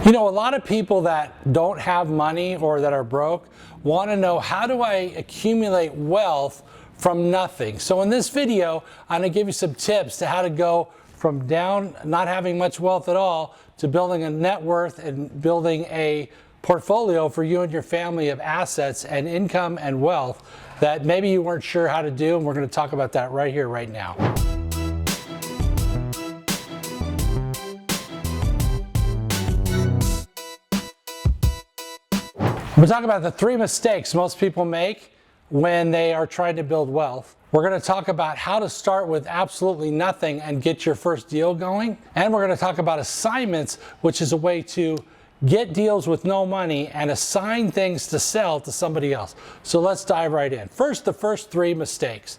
You know, a lot of people that don't have money or that are broke want to know, how do I accumulate wealth from nothing? So in this video, I'm going to give you some tips to how to go from not having much wealth at all to building a net worth and building a portfolio for you and your family of assets and income and wealth that maybe you weren't sure how to do, and we're going to talk about that right here, right now. We're talking about the 3 mistakes most people make when they are trying to build wealth. We're going to talk about how to start with absolutely nothing and get your first deal going. And we're going to talk about assignments, which is a way to get deals with no money and assign things to sell to somebody else. So let's dive right in. First, the first 3 mistakes.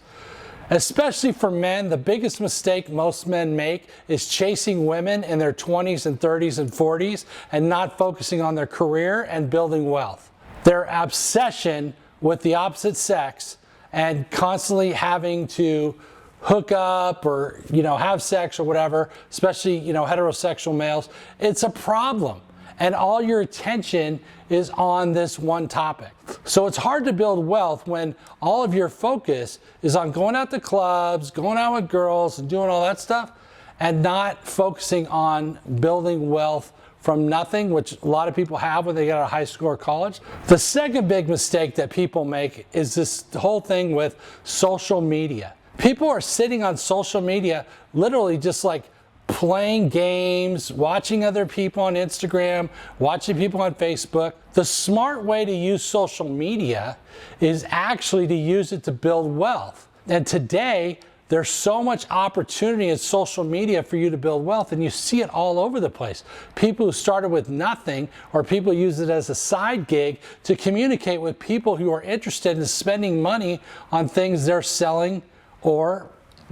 Especially for men, the biggest mistake most men make is chasing women in their 20s and 30s and 40s and not focusing on their career and building wealth. Their obsession with the opposite sex and constantly having to hook up or, have sex or whatever, especially, heterosexual males, it's a problem. And all your attention is on this one topic. So it's hard to build wealth when all of your focus is on going out to clubs, going out with girls and doing all that stuff, and not focusing on building wealth from nothing, which a lot of people have when they get out of high school or college. The second big mistake that people make is this whole thing with social media. People are sitting on social media literally just like playing games, watching other people on Instagram, watching people on Facebook. The smart way to use social media is actually to use it to build wealth. And today, there's so much opportunity in social media for you to build wealth, and you see it all over the place. People who started with nothing, or people use it as a side gig to communicate with people who are interested in spending money on things they're selling or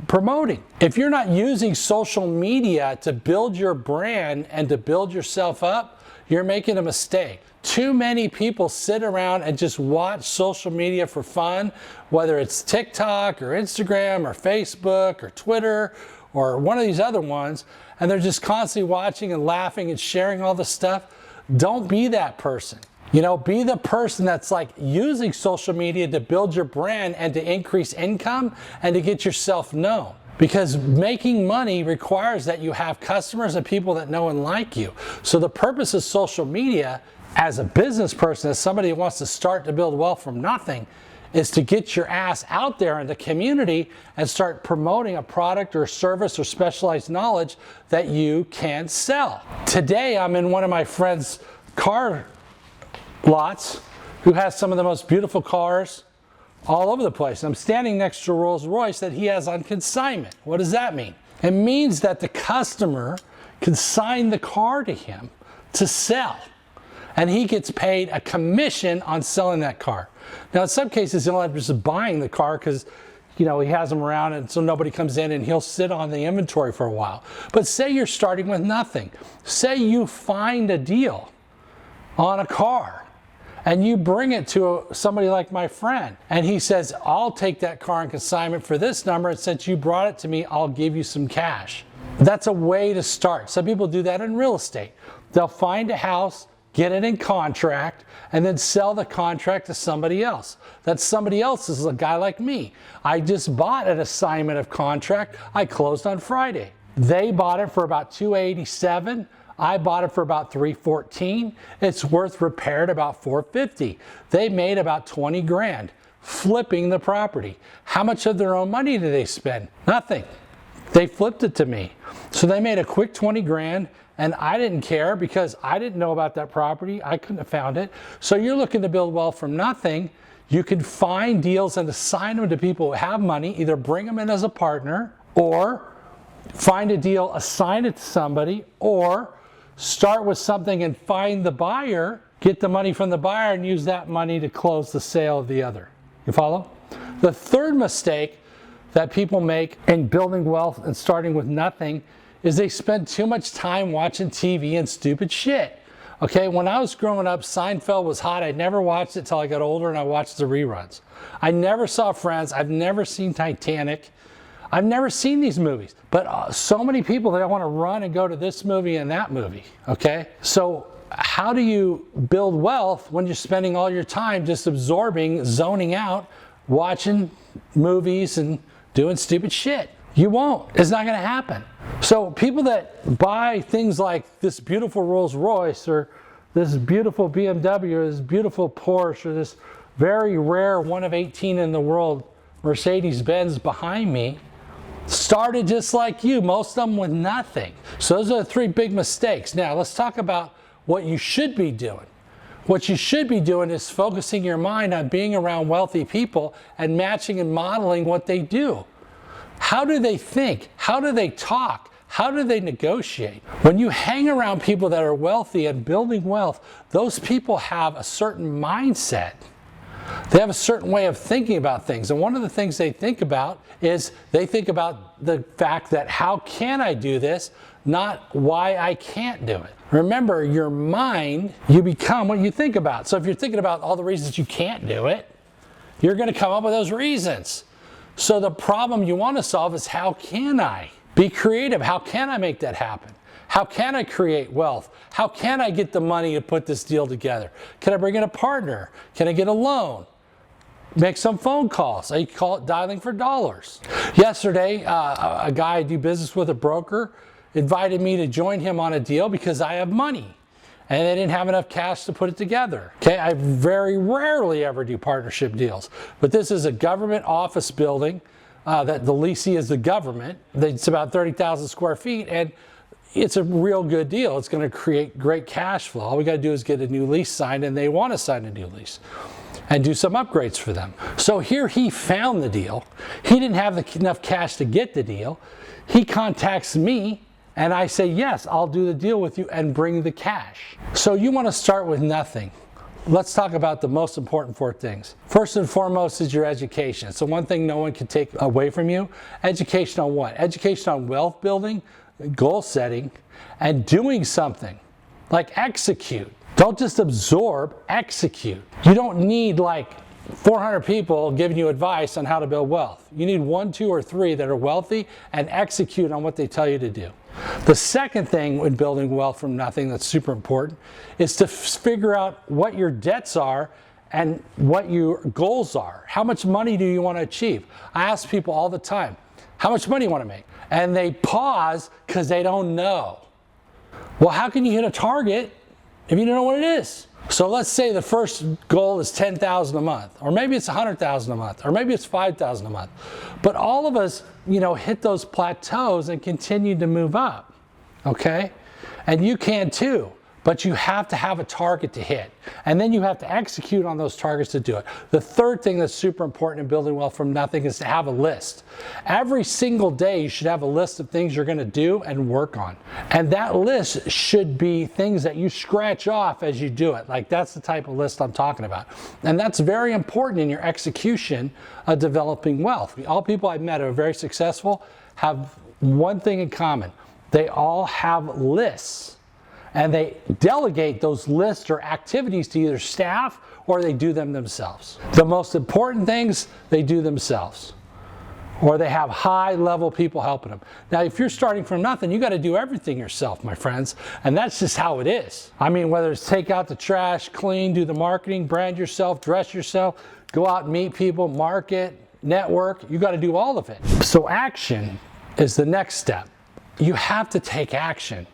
promoting. If you're not using social media to build your brand and to build yourself up, you're making a mistake. Too many people sit around and just watch social media for fun, whether it's TikTok or Instagram or Facebook or Twitter or one of these other ones, and they're just constantly watching and laughing and sharing all this stuff. Don't be that person. Be the person that's like using social media to build your brand and to increase income and to get yourself known. Because making money requires that you have customers and people that know and like you. So the purpose of social media as a business person, as somebody who wants to start to build wealth from nothing, is to get your ass out there in the community and start promoting a product or service or specialized knowledge that you can sell. Today, I'm in one of my friend's car lots who has some of the most beautiful cars all over the place. I'm standing next to a Rolls Royce that he has on consignment. What does that mean? It means that the customer consigned the car to him to sell, and he gets paid a commission on selling that car. Now, in some cases, he'll end up just buying the car because he has them around and so nobody comes in, and he'll sit on the inventory for a while. But say you're starting with nothing. Say you find a deal on a car and you bring it to somebody like my friend, and he says, I'll take that car on consignment for this number, and since you brought it to me, I'll give you some cash. That's a way to start. Some people do that in real estate. They'll find a house, get it in contract, and then sell the contract to somebody else. That somebody else is a guy like me. I just bought an assignment of contract. I closed on Friday. They bought it for about $287. I bought it for about $314. It's worth repaired about $450. They made about 20 grand flipping the property. How much of their own money did they spend? Nothing. They flipped it to me. So they made a quick 20 grand, and I didn't care because I didn't know about that property. I couldn't have found it. So you're looking to build wealth from nothing. You can find deals and assign them to people who have money, either bring them in as a partner, or find a deal, assign it to somebody, or start with something and find the buyer, get the money from the buyer, and use that money to close the sale of the other. You follow? The third mistake that people make in building wealth and starting with nothing is they spend too much time watching TV and stupid shit. Okay, when I was growing up, Seinfeld was hot. I never watched it till I got older, and I watched the reruns. I never saw Friends. I've never seen Titanic. I've never seen these movies, but so many people that I want to run and go to this movie and that movie, okay? So how do you build wealth when you're spending all your time just absorbing, zoning out, watching movies and doing stupid shit? You won't. It's not going to happen. So people that buy things like this beautiful Rolls Royce or this beautiful BMW or this beautiful Porsche or this very rare one of 18 in the world Mercedes-Benz behind me started just like you, most of them with nothing. So those are the 3 big mistakes. Now let's talk about what you should be doing. What you should be doing is focusing your mind on being around wealthy people and matching and modeling what they do. How do they think? How do they talk? How do they negotiate? When you hang around people that are wealthy and building wealth, those people have a certain mindset. They have a certain way of thinking about things. And one of the things they think about is they think about the fact that how can I do this, not why I can't do it. Remember, your mind, you become what you think about. So if you're thinking about all the reasons you can't do it, you're going to come up with those reasons. So the problem you want to solve is how can I be creative? How can I make that happen? How can I create wealth? How can I get the money to put this deal together? Can I bring in a partner? Can I get a loan? Make some phone calls. I call it dialing for dollars. Yesterday, a guy I do business with, a broker, invited me to join him on a deal because I have money and they didn't have enough cash to put it together. Okay, I very rarely ever do partnership deals, but this is a government office building that the leasing is the government. It's about 30,000 square feet and it's a real good deal. It's going to create great cash flow. All we got to do is get a new lease signed, and they want to sign a new lease and do some upgrades for them. So here he found the deal. He didn't have enough cash to get the deal. He contacts me and I say, yes, I'll do the deal with you and bring the cash. So you want to start with nothing. Let's talk about the most important 4 things. First and foremost is your education. So one thing no one can take away from you. Education on what? Education on wealth building, goal setting, and doing something. Like execute. Don't just absorb, execute. You don't need like 400 people giving you advice on how to build wealth. You need 1, 2, or 3 that are wealthy and execute on what they tell you to do. The second thing when building wealth from nothing that's super important is to figure out what your debts are and what your goals are. How much money do you want to achieve? I ask people all the time, how much money do you want to make? And they pause because they don't know. Well, how can you hit a target if you don't know what it is? So let's say the first goal is $10,000 a month, or maybe it's $100,000 a month, or maybe it's $5,000 a month. But all of us, hit those plateaus and continue to move up, okay? And you can too, but you have to have a target to hit. And then you have to execute on those targets to do it. The third thing that's super important in building wealth from nothing is to have a list. Every single day you should have a list of things you're going to do and work on. And that list should be things that you scratch off as you do it. Like that's the type of list I'm talking about. And that's very important in your execution of developing wealth. All people I've met who are very successful have one thing in common. They all have lists. And they delegate those lists or activities to either staff or they do them themselves. The most important things, they do themselves. Or they have high-level people helping them. Now, if you're starting from nothing, you got to do everything yourself, my friends. And that's just how it is. I mean, whether it's take out the trash, clean, do the marketing, brand yourself, dress yourself, go out and meet people, market, network, you got to do all of it. So action is the next step. You have to take action.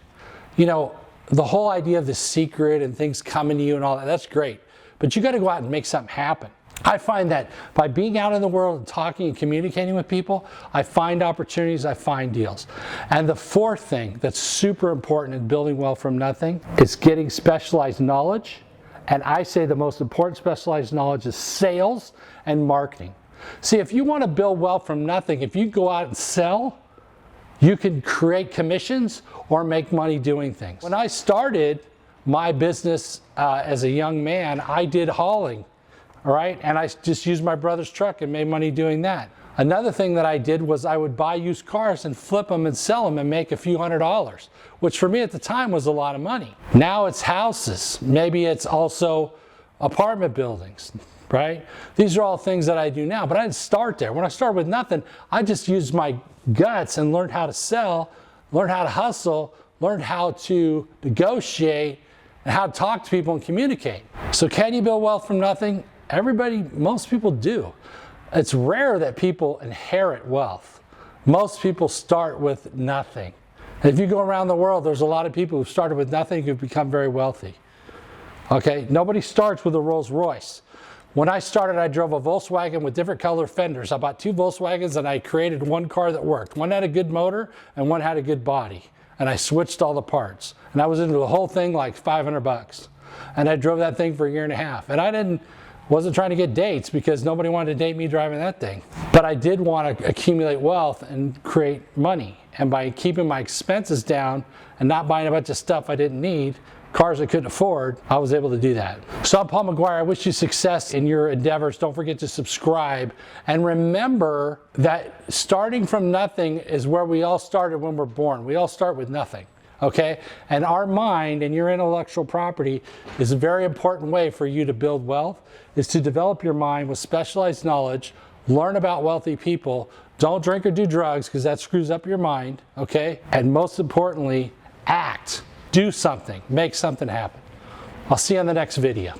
The whole idea of the secret and things coming to you and all that, that's great. But you got to go out and make something happen. I find that by being out in the world and talking and communicating with people, I find opportunities, I find deals. And the fourth thing that's super important in building wealth from nothing is getting specialized knowledge. And I say the most important specialized knowledge is sales and marketing. See, if you want to build wealth from nothing, if you go out and sell, you can create commissions or make money doing things. When I started my business as a young man, I did hauling, all right? And I just used my brother's truck and made money doing that. Another thing that I did was I would buy used cars and flip them and sell them and make a few $100s, which for me at the time was a lot of money. Now it's houses. Maybe it's also apartment buildings, right? These are all things that I do now, but I didn't start there. When I started with nothing, I just used my guts and learned how to sell, learned how to hustle, learned how to negotiate, and how to talk to people and communicate. So can you build wealth from nothing? Most people do. It's rare that people inherit wealth. Most people start with nothing. If you go around the world, there's a lot of people who started with nothing who've become very wealthy. Okay, nobody starts with a Rolls Royce. When I started, I drove a Volkswagen with different color fenders. I bought 2 Volkswagens and I created one car that worked. One had a good motor and one had a good body. And I switched all the parts. And I was into the whole thing like $500. And I drove that thing for a year and a half. And I wasn't trying to get dates because nobody wanted to date me driving that thing. But I did want to accumulate wealth and create money. And by keeping my expenses down and not buying a bunch of stuff I didn't need, cars I couldn't afford, I was able to do that. So I'm Paul Maguire. I wish you success in your endeavors. Don't forget to subscribe. And remember that starting from nothing is where we all started when we're born. We all start with nothing. Okay? And our mind and your intellectual property is a very important way for you to build wealth, is to develop your mind with specialized knowledge, learn about wealthy people, don't drink or do drugs because that screws up your mind, okay? And most importantly, act. Do something. Make something happen. I'll see you on the next video.